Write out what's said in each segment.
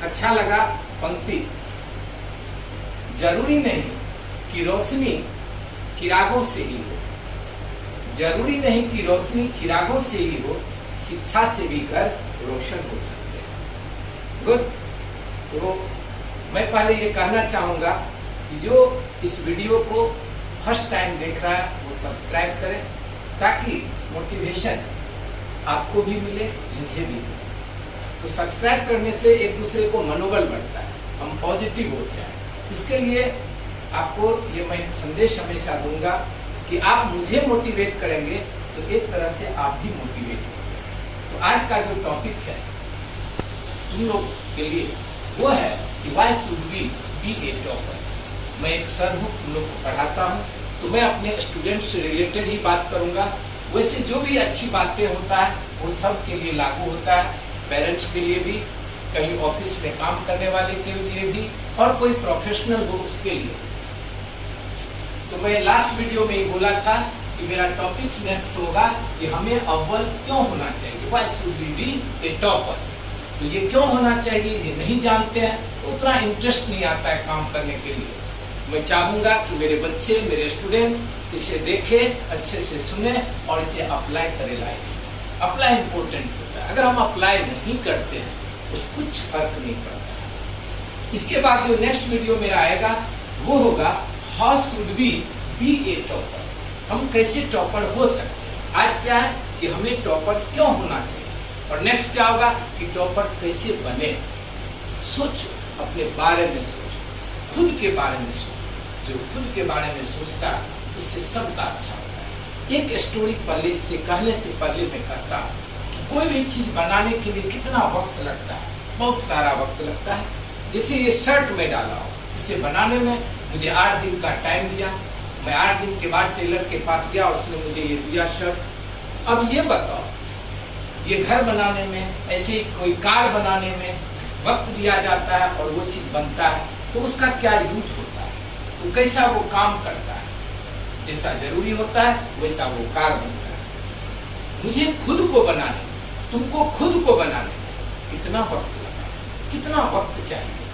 अच्छा लगा पंक्ति, जरूरी नहीं कि रोशनी चिरागों से ही हो, जरूरी नहीं कि रोशनी चिरागों से ही हो, शिक्षा से भी घर रोशन हो सकते हैं। गुड। तो मैं पहले ये कहना चाहूंगा कि जो इस वीडियो को फर्स्ट टाइम देख रहा है वो सब्सक्राइब करे, ताकि मोटिवेशन आपको भी मिले, मुझे भी मिले। तो सब्सक्राइब करने से एक दूसरे को मनोबल बढ़ता है, हम पॉजिटिव होते हैं। इसके लिए आपको ये मैं संदेश हमेशा दूंगा कि आप मुझे मोटिवेट करेंगे तो एक तरह से आप भी मोटिवेट होंगे। तो आज का जो टॉपिक्स है तुम लोग के लिए वो है कि why should we be a topper. मैं एक सर हूँ, तुम लोग को पढ़ाता हूँ, तो मैं अपने स्टूडेंट से रिलेटेड ही बात करूंगा। वैसे जो भी अच्छी बातें होता है वो सब के लिए लागू होता है, पेरेंट्स के लिए भी, कहीं ऑफिस में काम करने वाले के लिए भी, और कोई प्रोफेशनल हो उसके लिए। तो मैं लास्ट वीडियो में ही बोला था कि मेरा टॉपिक्स नेक्स्ट होगा कि हमें अव्वल क्यों होना चाहिए, why should we be a topper. तो ये क्यों होना चाहिए ये नहीं जानते हैं तो उतना इंटरेस्ट नहीं आता है काम करने के लिए। मैं चाहूंगा कि मेरे बच्चे, मेरे स्टूडेंट इसे देखे, अच्छे से सुने और इसे अप्लाई करें लाइफ में। अप्लाई इंपॉर्टेंट होता है, अगर हम अप्लाई नहीं करते हैं तो कुछ फर्क नहीं पड़ता। इसके बाद जो नेक्स्ट वीडियो मेरा आएगा वो होगा how should we be a topper, हम कैसे टॉपर हो सकते हैं। आज क्या है कि हमें टॉपर क्यों होना चाहिए, और नेक्स्ट क्या होगा कि टॉपर कैसे बने। सोचो, अपने बारे में सोचो, खुद के बारे में सोचो। जो खुद के बारे में सोचता है उससे सबका अच्छा होता है। एक स्टोरी पहले से कहने से पहले मैं कहता कि कोई भी चीज बनाने के लिए कितना वक्त लगता है, बहुत सारा वक्त लगता है। जैसे ये शर्ट में डाला हो, इसे बनाने में मुझे 8 दिन का टाइम लिया। मैं 8 दिन के बाद टेलर के पास गया और उसने मुझे ये दिया शर्ट। अब ये बताओ, ये घर बनाने में, ऐसे कोई कार बनाने में वक्त दिया जाता है और वो चीज बनता है, तो उसका क्या यूज होता है, तो कैसा वो काम करता है, जैसा जरूरी होता है वैसा वो कार बनता है। मुझे खुद को बनाने में, तुमको खुद को बनाने में कितना वक्त लगा, कितना वक्त चाहिए।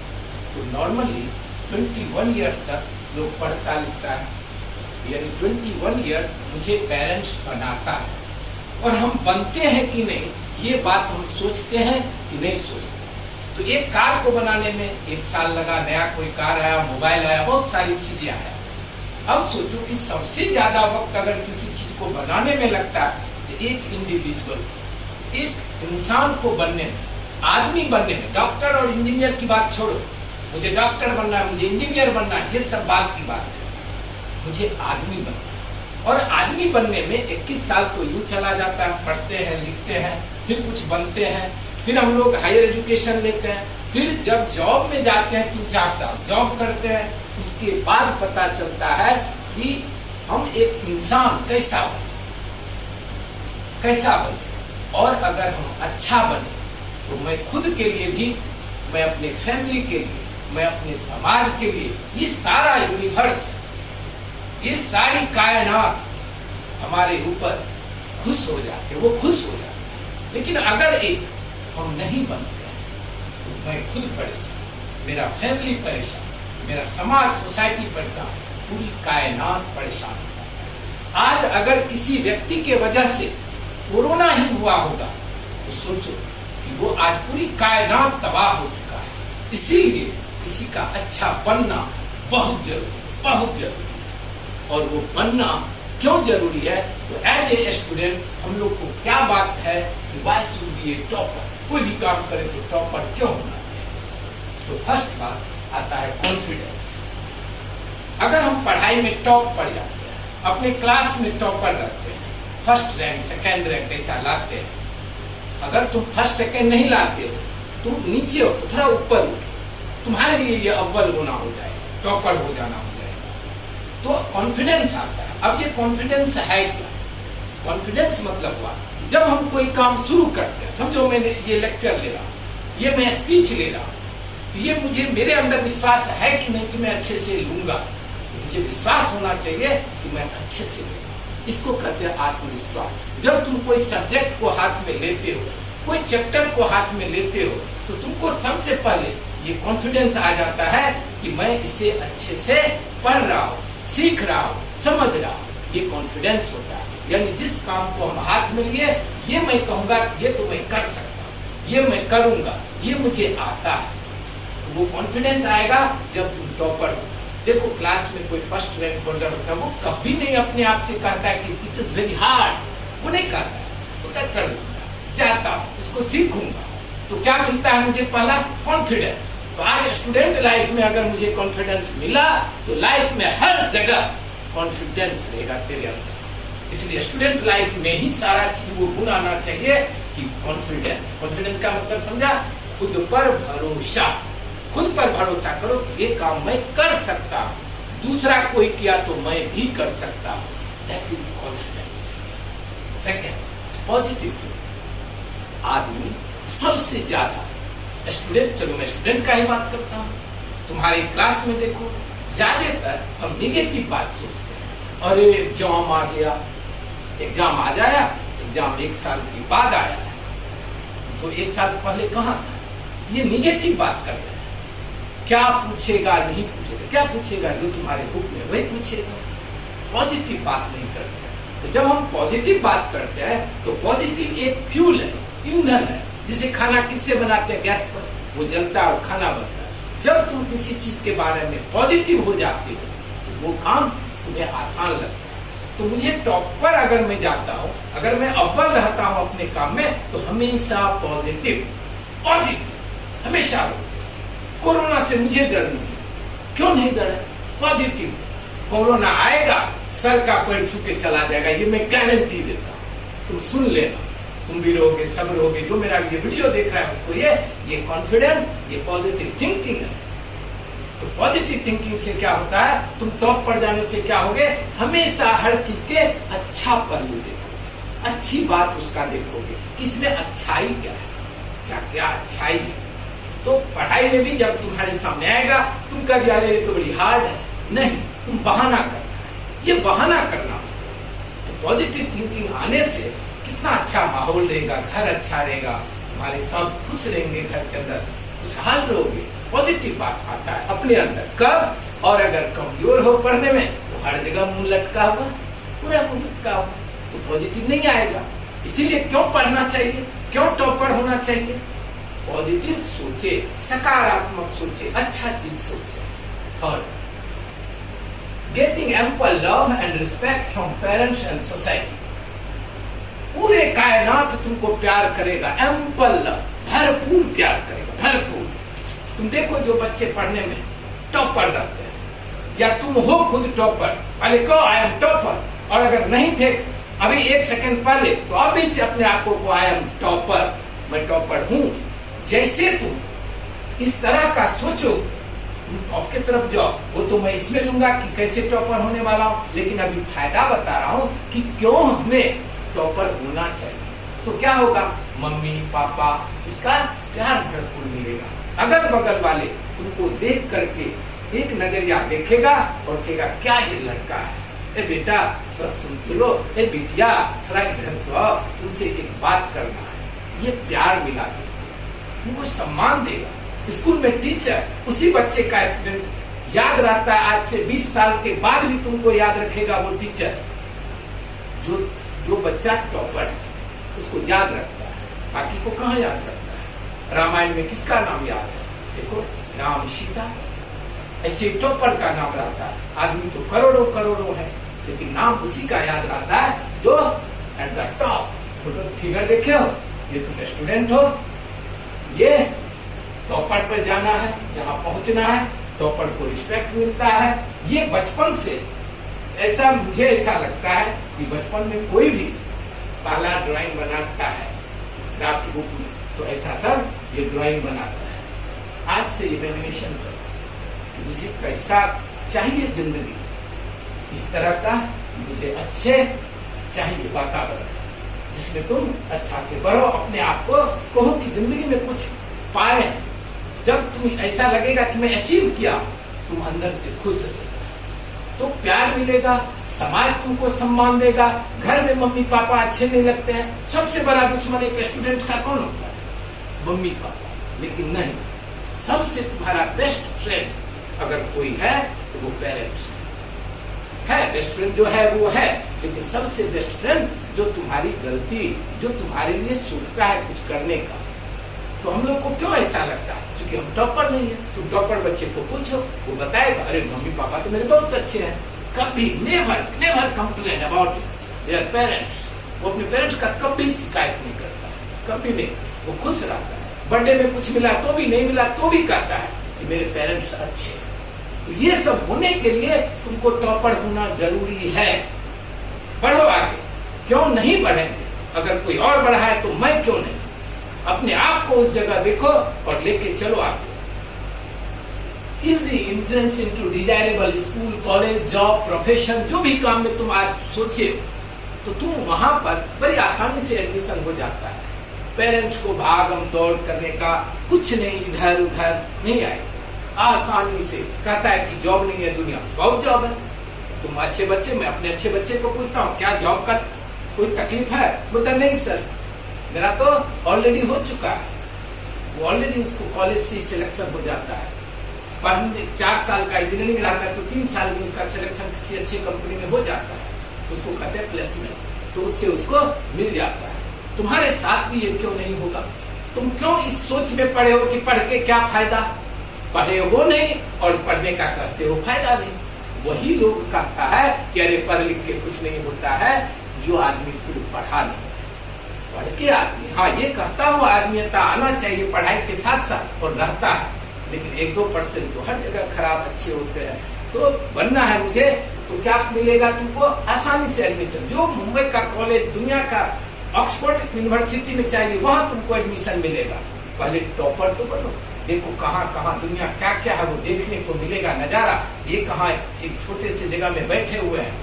तो नॉर्मली 21 ईयर्स तक लोग पढ़ता लिखता है, यानी 21 ईयर्स मुझे पेरेंट्स बनाता है। और हम बनते हैं कि नहीं ये बात हम सोचते हैं कि नहीं सोचते। तो एक कार को बनाने में 1 साल लगा, नया कोई कार आया, मोबाइल आया, बहुत सारी चीजें आया। अब सोचो कि सबसे ज्यादा वक्त अगर किसी चीज को बनाने में लगता है तो एक इंडिविजुअल, एक इंसान को बनने में, आदमी बनने में, डॉक्टर और इंजीनियर की बात छोड़ो, मुझे डॉक्टर बनना है, मुझे इंजीनियर बनना है, ये सब बात की बात है। मुझे आदमी बनना है, और आदमी बनने में 21 साल तो यूं चला जाता है, पढ़ते हैं, लिखते हैं, फिर कुछ बनते हैं, फिर हम लोग हायर एजुकेशन लेते हैं, फिर जब जॉब में जाते हैं 3-4 साल जॉब करते हैं, उसके बाद पता चलता है कि हम एक इंसान कैसा बने, कैसा बने। और अगर हम अच्छा बने तो मैं खुद के लिए भी, मैं अपने फैमिली के लिए, मैं अपने समाज के लिए, ये सारा यूनिवर्स, ये सारी कायनात हमारे ऊपर खुश हो जाते, वो खुश हो जाते। लेकिन अगर एक हम नहीं बनते तो मैं खुद परेशान, मेरा फैमिली परेशान, मेरा समाज, सोसाइटी परेशान, पूरी कायनात परेशान हो जाता है। आज अगर किसी व्यक्ति के वजह से कोरोना ही हुआ होगा तो सोचो कि वो आज पूरी कायनात तबाह हो चुका है। इसीलिए किसी का अच्छा बनना बहुत जरूरी, बहुत जरूरी। और वो बनना क्यों जरूरी है, तो एज ए स्टूडेंट हम लोग को क्या बात है कि why should be a topper, कोई भी काम करे तो टॉपर क्यों होना चाहिए। तो फर्स्ट बात आता है कॉन्फिडेंस। अगर हम पढ़ाई में टॉप पढ़ जाते हैं, अपने क्लास में टॉपर रहते हैं, फर्स्ट रैंक, सेकेंड रैंक ऐसा लाते हैं, अगर तुम फर्स्ट सेकेंड नहीं लाते हो, तुम नीचे हो तो थोड़ा ऊपर उठो, तुम्हारे लिए ये अव्वल होना हो जाएगा, टॉपर हो जाना हो जाएगा। तो कॉन्फिडेंस आता है। अब ये कॉन्फिडेंस है क्या? कॉन्फिडेंस मतलब हुआ जब हम कोई काम शुरू करते हैं, समझो मैंने ये लेक्चर ले रहा हूँ, ये मैं स्पीच ले रहा हूँ, तो ये मुझे, मेरे अंदर विश्वास है कि नहीं कि मैं अच्छे से लूंगा, मुझे विश्वास होना चाहिए कि मैं अच्छे से लूंगा। इसको कहते हैं आत्मविश्वास। जब तुम कोई सब्जेक्ट को हाथ में लेते हो, कोई चैप्टर को हाथ में लेते हो तो तुमको सबसे पहले ये कॉन्फिडेंस आ जाता है कि मैं इसे अच्छे से पढ़ रहा हूँ, सीख रहा हूँ, समझ रहा हूँ। ये कॉन्फिडेंस होता है। यानी जिस काम को हम हाथ में लिए, ये मैं कहूंगा कि ये तो मैं कर सकता हूँ, ये मैं करूंगा, ये मुझे आता है। वो कॉन्फिडेंस आएगा जब तुम टॉपर हो। देखो क्लास में कोई फर्स्ट रैंक होल्डर होता है, वो कभी नहीं अपने आप से कहता है कि इट इज वेरी हार्ड, वो नहीं कहता है, वो तक कर लूंगा, जाता हूँ, इसको सीखूंगा। तो क्या मिलता है मुझे? पहला कॉन्फिडेंस। तो आज स्टूडेंट लाइफ में अगर मुझे कॉन्फिडेंस मिला तो लाइफ में हर जगह कॉन्फिडेंस रहेगा तेरे अंदर। इसलिए स्टूडेंट लाइफ में ही सारा चीज वो गुण आना चाहिए कि कॉन्फिडेंस। कॉन्फिडेंस का मतलब समझा? खुद पर भरोसा। खुद पर भरोसा करो कि ये काम मैं कर सकता हूँ, दूसरा कोई किया तो मैं भी कर सकता हूँ। That is confidence. Second, positive thinking. आदमी सबसे ज्यादा स्टूडेंट, चलो मैं स्टूडेंट का ही बात करता हूँ, तुम्हारी क्लास में देखो ज्यादातर हम निगेटिव बात सोचते हैं। अरे एग्जाम आ गया, एग्जाम आ जाया, एग्जाम 1 साल के बाद आया है, तो 1 साल पहले कहाँ था? ये निगेटिव बात कर रहे हैं। क्या पूछेगा, नहीं पूछेगा, क्या पूछेगा? जो तुम्हारे बुक में वही पूछेगा। पॉजिटिव बात नहीं करते हैं। तो जब हम पॉजिटिव बात करते हैं तो पॉजिटिव एक फ्यूल है, ईंधन है। जिसे खाना किससे बनाते हैं? गैस पर, वो जलता है और खाना बनता है। जब तुम किसी चीज के बारे में पॉजिटिव हो जाते हो तो वो काम तुम्हें आसान लगता है। तो मुझे टॉप पर अगर मैं जाता हूँ, अगर मैं अव्वल रहता हूँ अपने काम में, तो हमेशा पॉजिटिव हमेशा रहो। कोरोना से मुझे डर नहीं है। क्यों नहीं डर है? पॉजिटिव। कोरोना आएगा, सर का पैर छू के चला जाएगा, ये मैं गारंटी देता हूँ। तुम सुन लेना, तुम भी रहोगे, सब रहोगे। जो मेरा ये वीडियो देख रहा है उसको ये कॉन्फिडेंस, ये पॉजिटिव थिंकिंग है। तो पॉजिटिव थिंकिंग से क्या होता है? तुम टॉप पर जाने से क्या होगे? हमेशा हर चीज के अच्छा पहलू देखोगे, अच्छी बात उसका देखोगे, किसमें अच्छाई क्या है, क्या क्या अच्छाई है। तो पढ़ाई में भी जब तुम्हारे सामने आएगा, तुम कह दिया ये तो बड़ी हार्ड है, नहीं, तुम बहाना करना है, ये बहाना करना होता है। तो पॉजिटिव थिंकिंग आने से कितना अच्छा माहौल रहेगा, घर अच्छा रहेगा, हमारे सब खुश रहेंगे, घर के अंदर खुशहाल रहोगे। पॉजिटिव बात आता है अपने अंदर। कब? और अगर कमजोर हो पढ़ने में तो हर जगह मुंह लटका हुआ, पूरा मुंह लटका हुआ, तो पॉजिटिव नहीं आएगा। इसीलिए क्यों पढ़ना चाहिए, क्यों टॉपर होना चाहिए? पॉजिटिव सोचे, सकारात्मक सोचे, अच्छा चीज सोचे। Third, getting ample love and respect from parents and society. पूरे कायनात तुमको प्यार करेगा, एम्पल लव, भरपूर प्यार करेगा, भरपूर। तुम देखो जो बच्चे पढ़ने में टॉपर रहते हैं, या तुम हो खुद टॉपर, पहले कहो आई एम टॉपर, और अगर नहीं थे अभी 1 सेकंड पहले, तो अभी से अपने आप को आई एम टॉपर, मैं टॉपर हूं। जैसे तुम इस तरह का सोचो, तुम टॉप की तरफ जाओ। वो तो मैं इसमें लूंगा कि कैसे टॉपर होने वाला हूं, लेकिन अभी फायदा बता रहा हूं कि क्यों हमें टॉपर होना चाहिए। तो क्या होगा? मम्मी पापा इसका प्यार भरपूर मिलेगा। अगल बगल वाले तुमको देख करके एक नजरिया देखेगा और कहेगा क्या ये लड़का है, ए बेटा थोड़ा सुनते लो, ए बिटिया थोड़ा इधर तो आओ, तुमसे एक बात करना है। ये प्यार मिला के तुमको सम्मान देगा। स्कूल में टीचर उसी बच्चे का एक्सीडेंट याद रहता है, आज से 20 साल के बाद भी तुमको याद रखेगा वो टीचर। जो बच्चा टॉपर है उसको याद रखता है, बाकी को कहाँ याद रखता है? रामायण में किसका नाम याद है? देखो, राम सीता। ऐसे टॉपर का नाम रहता है। आदमी तो करोड़ों करोड़ों है, लेकिन नाम उसी का याद रहता है जो at the top. Photo figure देखे हो, ये तुम स्टूडेंट हो, ये टॉपर पर जाना है, यहाँ पहुंचना है, टॉपर को रिस्पेक्ट मिलता है। ये बचपन से ऐसा, मुझे ऐसा लगता है कि बचपन में कोई भी पहला ड्राइंग बनाता है क्राफ्ट बुक में, तो ऐसा सब ये ड्राइंग बनाता है। आज से इमेजिनेशन करो कि मुझे कैसा चाहिए जिंदगी, इस तरह का मुझे अच्छे चाहिए वातावरण जिसमें तुम अच्छा से बढ़ो, अपने आप को कहो कि जिंदगी में कुछ पाए। जब तुम्हें ऐसा लगेगा कि मैं अचीव किया, तुम अंदर से खुश रहोगे। तो प्यार मिलेगा, समाज तुमको सम्मान देगा। घर में मम्मी पापा अच्छे नहीं लगते हैं, सबसे बड़ा दुश्मन एक स्टूडेंट का कौन होता है? Mummy papa. लेकिन नहीं, सबसे तुम्हारा बेस्ट फ्रेंड अगर कोई है तो वो पेरेंट्स है। बेस्ट फ्रेंड जो है वो है, लेकिन सबसे बेस्ट फ्रेंड जो तुम्हारी गलती, जो तुम्हारे लिए सोचता है कुछ करने का। तो हम लोग को क्यों ऐसा लगता है? क्योंकि हम टॉपर नहीं है। तुम टॉपर बच्चे को पूछो, वो बताएगा अरे मम्मी पापा तो मेरे बहुत अच्छे हैं। कभी never complain about their parents. वो अपने पेरेंट्स का कभी शिकायत नहीं करता, कभी नहीं। वो खुश रहता है। बर्थडे में कुछ मिला तो भी, नहीं मिला तो भी कहता है कि मेरे पेरेंट्स अच्छे हैं। तो ये सब होने के लिए तुमको टॉपर होना जरूरी है। बढ़ो आगे। क्यों नहीं बढ़ेंगे? अगर कोई और बढ़ा है तो मैं क्यों नहीं? अपने आप को उस जगह देखो और लेके चलो आगे। Easy entrance into desirable school, college, job, profession, जो भी काम में तुम आज सोचे तो तुम वहां पर बड़ी आसानी से एडमिशन हो जाता है। पेरेंट्स को भागम दौड़ करने का कुछ नहीं, इधर उधर नहीं आएगा। आसानी से कहता है कि जॉब नहीं है दुनिया में, बहुत जॉब है। तुम अच्छे बच्चे, मैं अपने अच्छे बच्चे को पूछता हूँ क्या जॉब का कोई तकलीफ है? बोलता नहीं सर, मेरा तो ऑलरेडी हो चुका है। वो ऑलरेडी उसको कॉलेज से सिलेक्शन हो जाता है। पढ़ने 4 साल का इंजीनियरिंग रहता है तो 3 साल में उसका सिलेक्शन किसी अच्छी कंपनी में हो जाता है। उसको कहते हैं प्लेसमेंट, तो उससे उसको मिल जाता है। तुम्हारे साथ भी ये क्यों नहीं होगा? तुम क्यों इस सोच में पड़े हो कि पढ़ के क्या फायदा? पढ़े हो नहीं और पढ़ने का कहते हो फायदा नहीं। वही लोग कहता है कि अरे पढ़ लिख के कुछ नहीं होता है, जो आदमी खुद पढ़ा नहीं। पढ़ के आदमी, हाँ ये कहता हूँ आदमीयता आना चाहिए पढ़ाई के साथ साथ, और रहता है। लेकिन 1-2% तो हर जगह खराब अच्छे होते हैं। तो बनना है मुझे तो क्या मिलेगा तुमको? आसानी से एडमिशन। जो मुंबई का कॉलेज, दुनिया का ऑक्सफोर्ड यूनिवर्सिटी में चाहिए वहां तुमको एडमिशन मिलेगा। पहले टॉपर तो बनो। देखो कहाँ कहाँ दुनिया क्या क्या है वो देखने को मिलेगा नजारा। ये कहाँ एक छोटे से जगह में बैठे हुए हैं।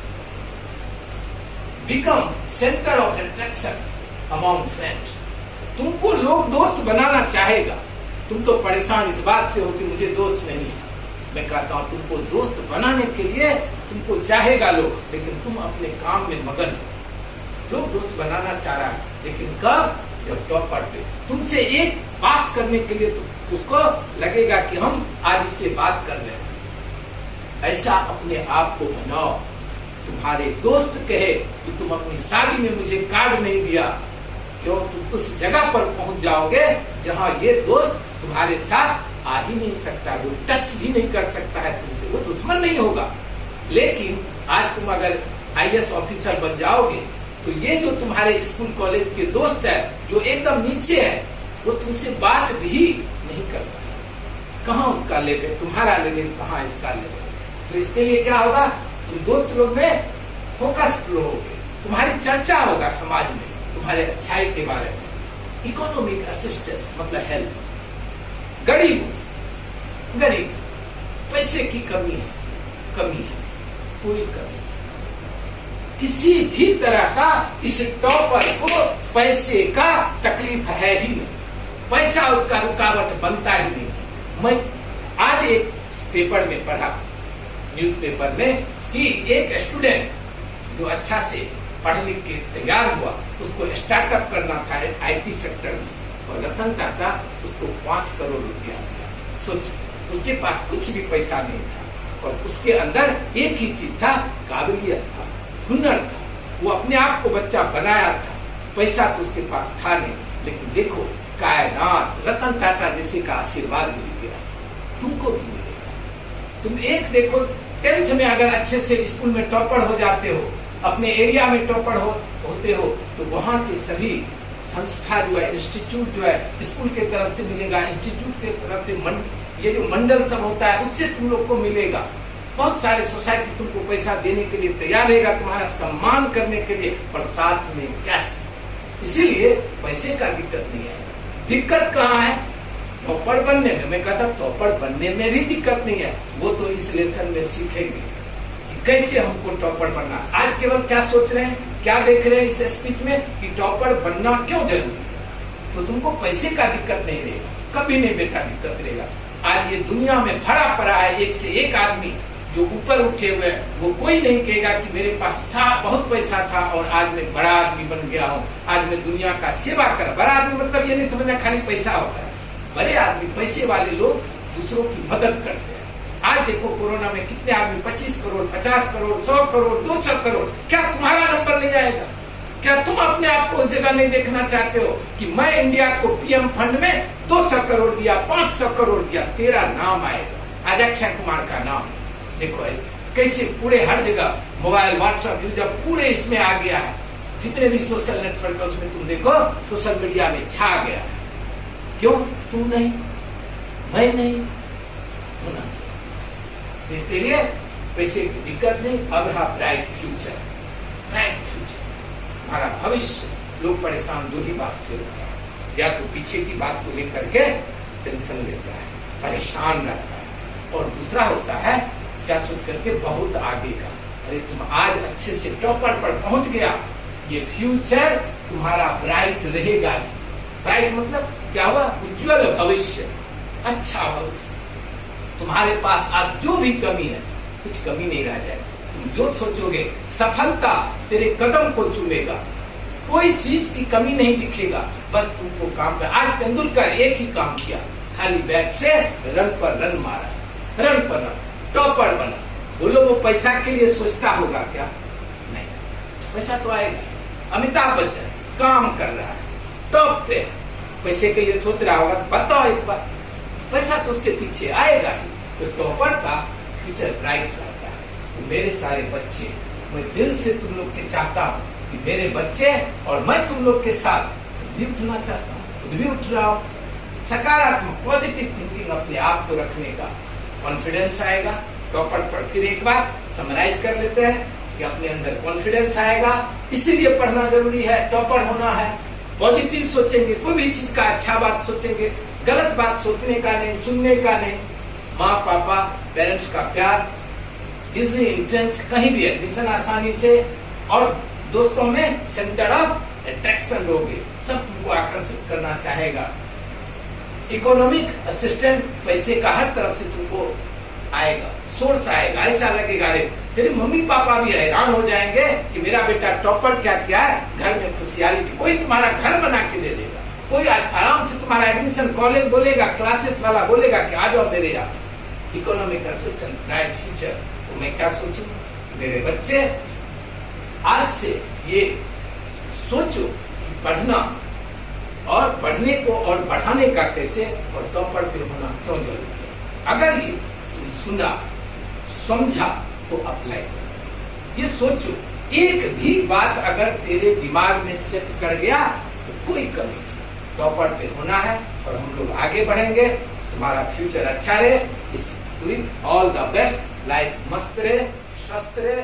Become centre of attraction among friends. तुमको लोग दोस्त बनाना चाहेगा। तुम तो परेशान इस बात से हो कि मुझे दोस्त नहीं है। मैं कहता हूँ तुमको दोस्त बनाने के लिए तुमको चाहेगा लोग, लेकिन तुम अपने काम में मगन हो। लोग दोस्त बनाना चाह रहा है, लेकिन कब? जब टॉपर पे तुमसे एक बात करने के लिए उसको लगेगा कि हम आज इससे बात कर रहे हैं। ऐसा अपने आप को बनाओ। तुम्हारे दोस्त कहे कि तुम अपनी शादी में मुझे कार्ड नहीं दिया, क्यों? तुम उस जगह पर पहुंच जाओगे जहां ये दोस्त तुम्हारे साथ आ ही नहीं सकता, वो टच भी नहीं कर सकता है तुमसे, वो दुश्मन नहीं होगा। लेकिन आज तुम अगर IAS ऑफिसर बन जाओगे तो ये जो तुम्हारे स्कूल कॉलेज के दोस्त है, जो एकदम नीचे है, वो तुमसे बात भी नहीं कर पाएगा। कहाँ उसका लेवल, तुम्हारा लेवल कहाँ, इसका लेवल। तो इसके लिए क्या होगा? तुम दोस्त लोग में फोकस रहोगे, तुम्हारी चर्चा होगा समाज में तुम्हारे अच्छाई के बारे में। इकोनॉमिक असिस्टेंस मतलब हेल्प। गरीब पैसे की कमी है, कोई कमी। किसी भी तरह का इस टॉपर को पैसे का तकलीफ है ही नहीं। पैसा उसका रुकावट बनता ही नहीं। मैं आज एक पेपर में पढ़ा, न्यूज़पेपर में, कि एक स्टूडेंट जो अच्छा से पढ़ लिख के तैयार हुआ, उसको स्टार्टअप करना था IT सेक्टर में, और रतन टाटा उसको 5 करोड़ रुपया दिया। सोच, उसके पास कुछ भी पैसा नहीं था और उसके अंदर एक ही चीज था, काबिलियत था, हुनर था। वो अपने आप को बच्चा बनाया था। पैसा तो उसके पास था नहीं, लेकिन देखो कायनात, रतन टाटा जैसे का आशीर्वाद मिल गया, तुमको भी मिलेगा। तुम एक देखो, 10th में अगर अच्छे से स्कूल में टॉपर हो जाते हो, अपने एरिया में टॉपर होते हो, तो वहां के सभी संस्था जो है, इंस्टीट्यूट जो है, स्कूल के तरफ से मिलेगा, इंस्टीट्यूट के तरफ से ये जो मंडल सब होता है उससे तुम लोग को मिलेगा। बहुत सारे सोसाइटी तुमको पैसा देने के लिए तैयार रहेगा, तुम्हारा सम्मान करने के लिए, और साथ में कैश। इसीलिए पैसे का दिक्कत नहीं है। दिक्कत कहाँ है? टॉपर बनने में। मैं कहता हूँ टॉपर बनने में भी दिक्कत नहीं है, वो तो इस लेसन में सीखेंगे कि कैसे हमको टॉपर बनना। आज केवल क्या सोच रहे हैं, क्या देख रहे हैं इस स्पीच में कि टॉपर बनना क्यों जरूरी है। तो तुमको पैसे का दिक्कत नहीं रहेगा, कभी नहीं बेटा दिक्कत रहेगा। आज ये दुनिया में भरा पड़ा है एक से एक आदमी जो ऊपर उठे हुए वो कोई नहीं कहेगा कि मेरे पास बहुत पैसा था और आज मैं बड़ा आदमी बन गया हूँ, आज मैं दुनिया का सेवा कर। बड़ा आदमी मतलब ये नहीं समझना खाली पैसा होता है। बड़े आदमी, पैसे वाले लोग दूसरों की मदद करते हैं। आज देखो कोरोना में कितने आदमी 25 करोड़, 50 करोड़, 100 करोड़, 200 करोड़, क्या तुम्हारा नंबर नहीं आएगा? क्या तुम अपने आप को उस जगह नहीं देखना चाहते हो कि मैं इंडिया को पीएम फंड में 200 करोड़ दिया, 500 करोड़ दिया, तेरा नाम आएगा। आज अक्षय कुमार का नाम देखो ऐसे कैसे पूरे हर जगह मोबाइल, व्हाट्सएप यूजर पूरे इसमें आ गया है। जितने भी सोशल नेटवर्क है उसमें तुम देखो सोशल मीडिया में छा गया है। क्यों? तुम नहीं, मैं नहीं होना चाहिए। इसके लिए पैसे की दिक्कत नहीं। अब रहा ब्राइट फ्यूचर। ब्राइट फ्यूचर, हमारा भविष्य। लोग परेशान दो ही बात से होता है, या तो पीछे की बात को लेकर के टेंशन लेता है, परेशान रहता है, और दूसरा होता है क्या सोच करके बहुत आगे का। अरे तुम आज अच्छे से टॉपर पर पहुंच गया, ये फ्यूचर तुम्हारा ब्राइट रहेगा। ब्राइट मतलब क्या हुआ? उज्जवल भविष्य, अच्छा भविष्य। तुम्हारे पास आज जो भी कमी है कुछ कमी नहीं रह जाएगी। तुम जो सोचोगे सफलता तेरे कदम को चूमेगा, कोई चीज की कमी नहीं दिखेगा। बस तुमको काम कर। आज तेंदुलकर एक ही काम किया, खाली बैट से रन पर रन मारा, रन पर रन, टॉपर बना। बोलो वो पैसा के लिए सोचता होगा क्या? नहीं, पैसा तो आएगा। अमिताभ बच्चन काम कर रहा है, टॉप पे है, पैसे के लिए सोच रहा होगा? बताओ एक बार, पैसा तो उसके पीछे आएगा ही। तो टॉपर का फ्यूचर ब्राइट रहता है। मेरे सारे बच्चे, मैं दिल से तुम लोग के चाहता हूँ कि मेरे बच्चे और मैं तुम लोग के साथ खुद भी उठना चाहता हूँ, खुद भी उठ रहा हूँ। सकारात्मक पॉजिटिव थिंकिंग अपने आप को रखने का कॉन्फिडेंस आएगा। टॉपर पर फिर एक बार समराइज कर लेते हैं कि अपने अंदर कॉन्फिडेंस आएगा, इसीलिए पढ़ना जरूरी है, टॉपर होना है। पॉजिटिव सोचेंगे, कोई भी चीज का अच्छा बात सोचेंगे, गलत बात सोचने का नहीं, सुनने का नहीं। माँ पापा पेरेंट्स का प्यार, इजी इंटेंस कहीं भी एडमिशन आसानी से, और दोस्तों में सेंटर ऑफ अट्रैक्शन रहोगे, सब तुमको आकर्षित करना चाहेगा। इकोनॉमिक असिस्टेंट, पैसे का हर तरफ से तुमको आएगा, सोर्स आएगा। ऐसा लगेगा अरे तेरे मम्मी पापा भी हैरान हो जाएंगे कि मेरा बेटा टॉपर क्या क्या है, घर में खुशहाली थी। कोई तुम्हारा घर बना के दे देगा, कोई आराम से तुम्हारा एडमिशन, कॉलेज बोलेगा, क्लासेस वाला बोलेगा कि आ जाओ मेरे यहाँ। Economic assistant, bright future. तो मैं क्या सोचूं? मेरे बच्चे आज से ये सोचो कि पढ़ना और पढ़ने को और बढ़ाने का कैसे, और टॉपर पे होना क्यों जरूरी है। अगर ये तुम सुना समझा तो अप्लाई करो। ये सोचो, एक भी बात अगर तेरे दिमाग में सेट कर गया तो कोई कमी नहीं। टॉपर पे होना है और हम लोग आगे बढ़ेंगे, तुम्हारा फ्यूचर अच्छा रहे। इस पूरी ऑल द बेस्ट, लाइफ मस्त रहे, स्वस्थ रहे।